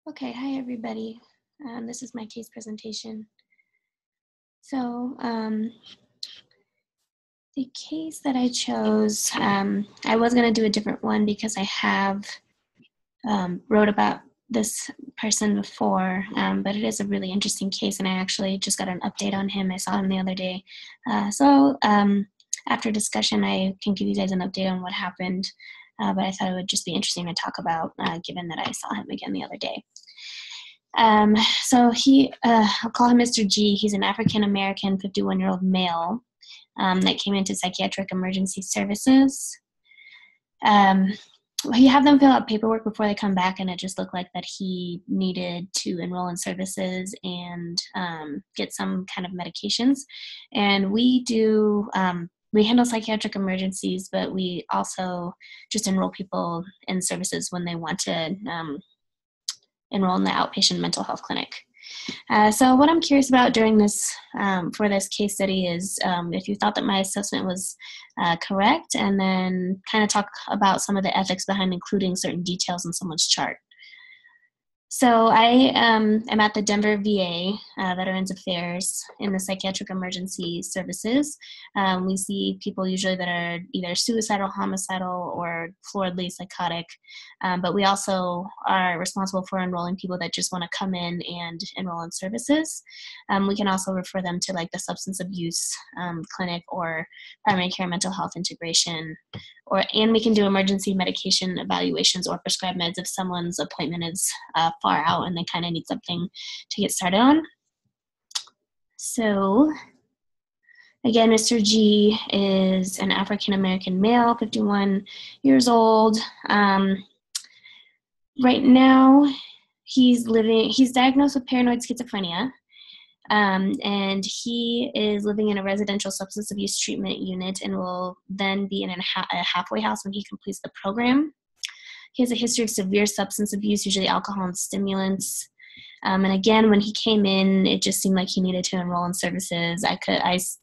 Okay, hi everybody. This is my case presentation. So, the case that I chose, I was going to do a different one because I have wrote about this person before, but it is a really interesting case, and I actually just got an update on him. I saw him the other day. So, after discussion, I can give you guys an update on what happened, but I thought it would just be interesting to talk about, given that I saw him again the other day. I'll call him Mr. G. He's an African-American 51-year-old male that came into psychiatric emergency services. He had them fill out paperwork before they come back, and it just looked like that he needed to enroll in services and get some kind of medications. And we handle psychiatric emergencies, but we also just enroll people in services when they want to enroll in the outpatient mental health clinic. So what I'm curious about during this, for this case study is if you thought that my assessment was correct, and then kind of talk about some of the ethics behind including certain details in someone's chart. So I am at the Denver VA, Veterans Affairs, in the psychiatric emergency services. We see people usually that are either suicidal, homicidal, or floridly psychotic, but we also are responsible for enrolling people that just want to come in and enroll in services. We can also refer them to like the substance abuse clinic or primary care mental health integration, and we can do emergency medication evaluations or prescribe meds if someone's appointment is far out and they kind of need something to get started on. So again, Mr. G is an African-American male, 51 years old. Right now, he's diagnosed with paranoid schizophrenia. And he is living in a residential substance abuse treatment unit and will then be in a halfway house when he completes the program. He has a history of severe substance abuse, usually alcohol and stimulants. And again, when he came in, it just seemed like he needed to enroll in services. I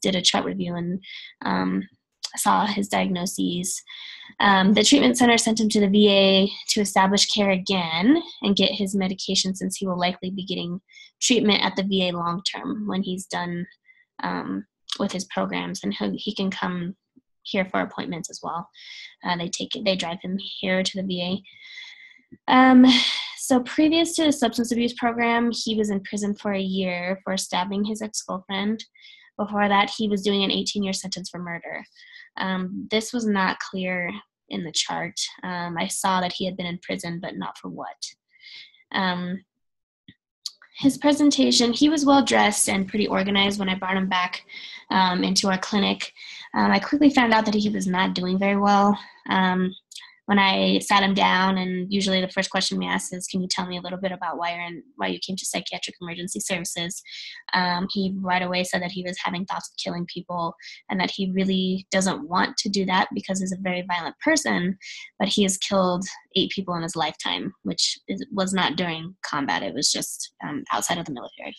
did a chart review and saw his diagnoses. The treatment center sent him to the VA to establish care again and get his medication, since he will likely be getting treatment at the VA long term when he's done with his programs, and he can come here for appointments as well. They drive him here to the VA. So previous to the substance abuse program, he was in prison for a year for stabbing his ex-girlfriend. Before that, he was doing an 18-year sentence for murder. This was not clear in the chart. I saw that he had been in prison, but not for what. His presentation, he was well dressed and pretty organized when I brought him back into our clinic. I quickly found out that he was not doing very well. When I sat him down, and usually the first question we ask is, can you tell me a little bit about why you came to psychiatric emergency services? He right away said that he was having thoughts of killing people and that he really doesn't want to do that because he's a very violent person, but he has killed 8 people in his lifetime, which was not during combat. It was just outside of the military.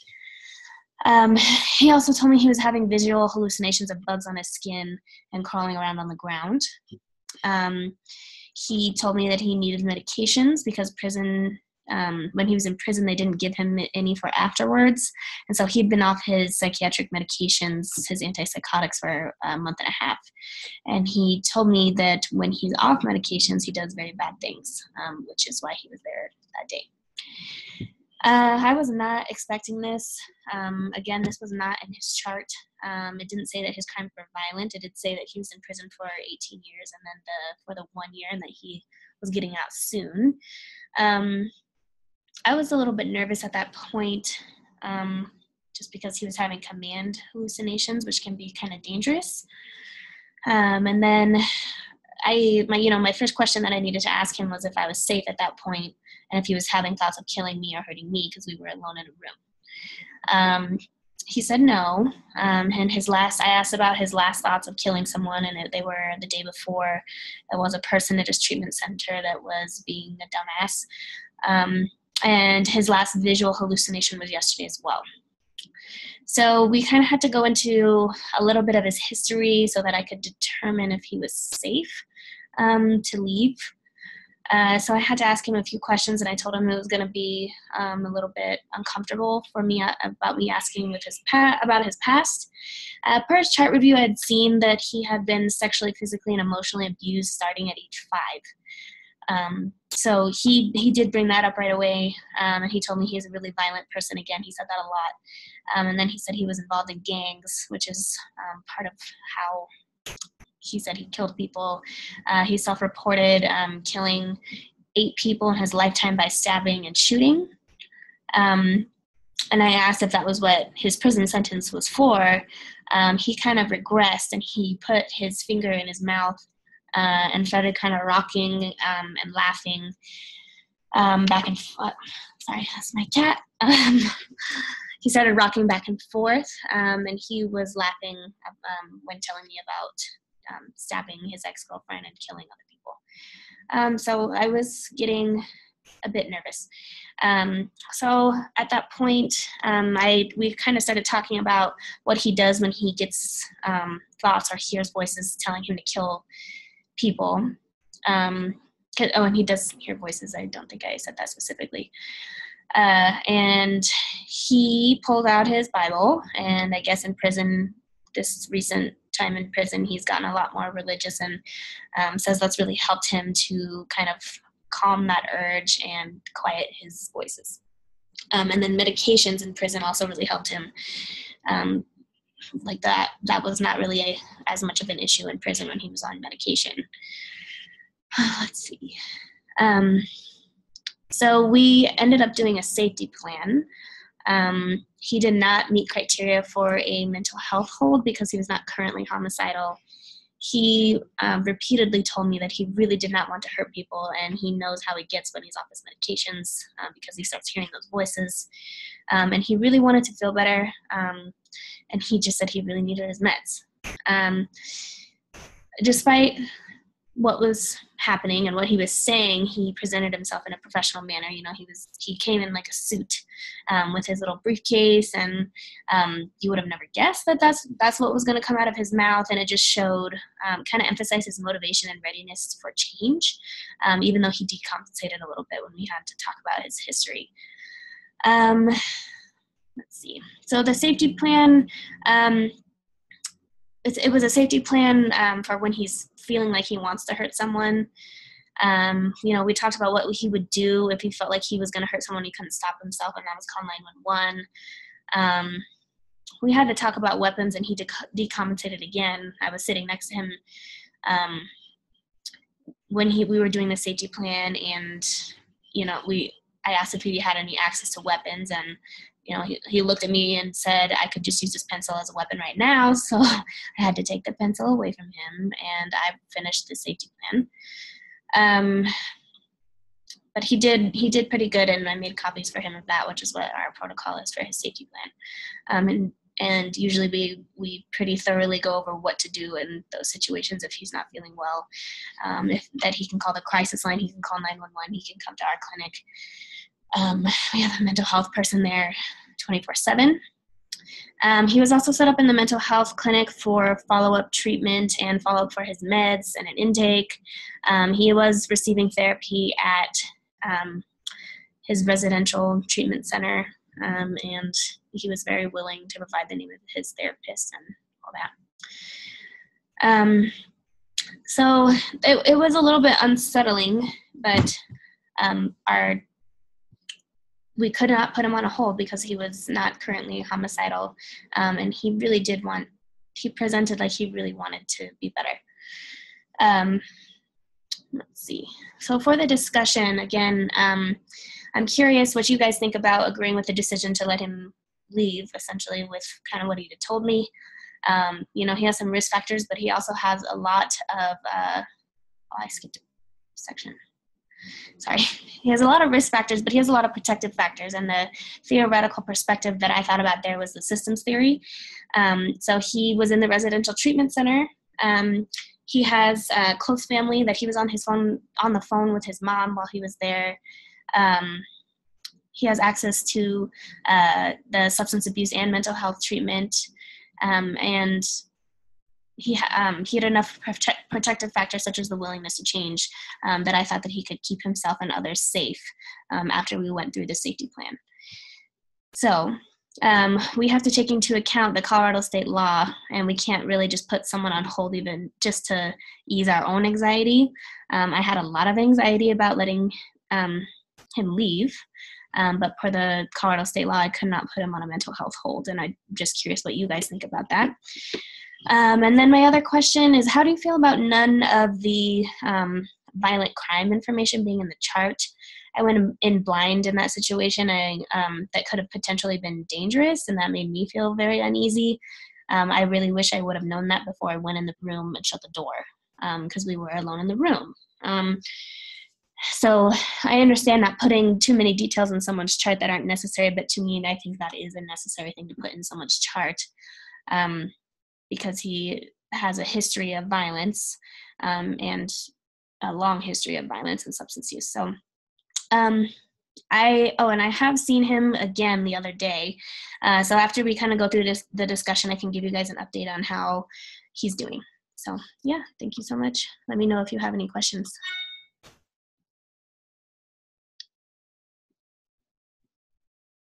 He also told me he was having visual hallucinations of bugs on his skin and crawling around on the ground. He told me that he needed medications because when he was in prison, they didn't give him any for afterwards. And so he'd been off his psychiatric medications, his antipsychotics, for a month and a half. And he told me that when he's off medications, he does very bad things, which is why he was there that day. I was not expecting this. Again, this was not in his chart. It didn't say that his crimes were violent. It did say that he was in prison for 18 years and then for the 1 year, and that he was getting out soon. I was a little bit nervous at that point, just because he was having command hallucinations, which can be kind of dangerous. And then my first question that I needed to ask him was if I was safe at that point, and if he was having thoughts of killing me or hurting me, because we were alone in a room. He said no, and I asked about his last thoughts of killing someone, and they were the day before. There was a person at his treatment center that was being a dumbass, and his last visual hallucination was yesterday as well. So we kind of had to go into a little bit of his history so that I could determine if he was safe to leave. So I had to ask him a few questions, and I told him it was going to be a little bit uncomfortable for me about me asking about his past. Per his chart review, I had seen that he had been sexually, physically, and emotionally abused starting at age 5. So he did bring that up right away, and he told me he's a really violent person. Again, he said that a lot. And then he said he was involved in gangs, which is part of how he said he killed people. He self-reported killing 8 people in his lifetime by stabbing and shooting. And I asked if that was what his prison sentence was for. He kind of regressed, and he put his finger in his mouth and started kind of rocking and laughing back and forth. Sorry, that's my cat. He started rocking back and forth, and he was laughing when telling me about stabbing his ex-girlfriend and killing other people. So I was getting a bit nervous. So at that point, we kind of started talking about what he does when he gets thoughts or hears voices telling him to kill people. And he does hear voices. I don't think I said that specifically. And he pulled out his Bible, and I guess in prison, this recent time in prison, he's gotten a lot more religious, and says that's really helped him to kind of calm that urge and quiet his voices. And then medications in prison also really helped him. Like that was not really as much of an issue in prison when he was on medication. Let's see. So we ended up doing a safety plan. He did not meet criteria for a mental health hold because he was not currently homicidal. He repeatedly told me that he really did not want to hurt people, and he knows how he gets when he's off his medications because he starts hearing those voices. And he really wanted to feel better, and he just said he really needed his meds. Despite what was happening and what he was saying, he presented himself in a professional manner. You know, he came in like a suit with his little briefcase, and you would have never guessed that that's what was going to come out of his mouth. And it just showed, kind of emphasized his motivation and readiness for change, even though he decompensated a little bit when we had to talk about his history. Let's see. So the safety plan, it was a safety plan for when he's feeling like he wants to hurt someone. You know, we talked about what he would do if he felt like he was going to hurt someone, he couldn't stop himself, and that was call 911. We had to talk about weapons, and he decompensated again. I was sitting next to him when we were doing the safety plan, and you know, I asked if he had any access to weapons, and you know, he looked at me and said I could just use this pencil as a weapon right now. So I had to take the pencil away from him, and I finished the safety plan. But he did pretty good, and I made copies for him of that, which is what our protocol is for his safety plan. And usually we pretty thoroughly go over what to do in those situations if he's not feeling well. That he can call the crisis line, he can call 911, he can come to our clinic. We have a mental health person there 24/7. He was also set up in the mental health clinic for follow-up treatment and follow-up for his meds and an intake. He was receiving therapy at his residential treatment center, and he was very willing to provide the name of his therapist and all that. So it was a little bit unsettling, but we could not put him on a hold because he was not currently homicidal, and he presented like he really wanted to be better. Let's see. So for the discussion, again, I'm curious what you guys think about agreeing with the decision to let him leave, essentially, with kind of what he had told me. You know, he has some risk factors, but he also has a lot of, I skipped a section. Sorry. He has a lot of risk factors, but he has a lot of protective factors. And the theoretical perspective that I thought about there was the systems theory. So he was in the residential treatment center. He has a close family that he was on the phone with his mom while he was there. He has access to the substance abuse and mental health treatment. And he had enough protective factors such as the willingness to change, that I thought that he could keep himself and others safe after we went through the safety plan. So we have to take into account the Colorado state law, and we can't really just put someone on hold even just to ease our own anxiety. I had a lot of anxiety about letting him leave, but per the Colorado state law, I could not put him on a mental health hold, and I'm just curious what you guys think about that. And then my other question is, how do you feel about none of the violent crime information being in the chart? I went in blind in that situation. That could have potentially been dangerous, and that made me feel very uneasy. I really wish I would have known that before I went in the room and shut the door, because we were alone in the room. So I understand not putting too many details in someone's chart that aren't necessary, but to me, I think that is a necessary thing to put in someone's chart, because he has a history of violence, and a long history of violence and substance use. So and I have seen him again the other day. So after we kind of go through the discussion, I can give you guys an update on how he's doing. So yeah, thank you so much. Let me know if you have any questions.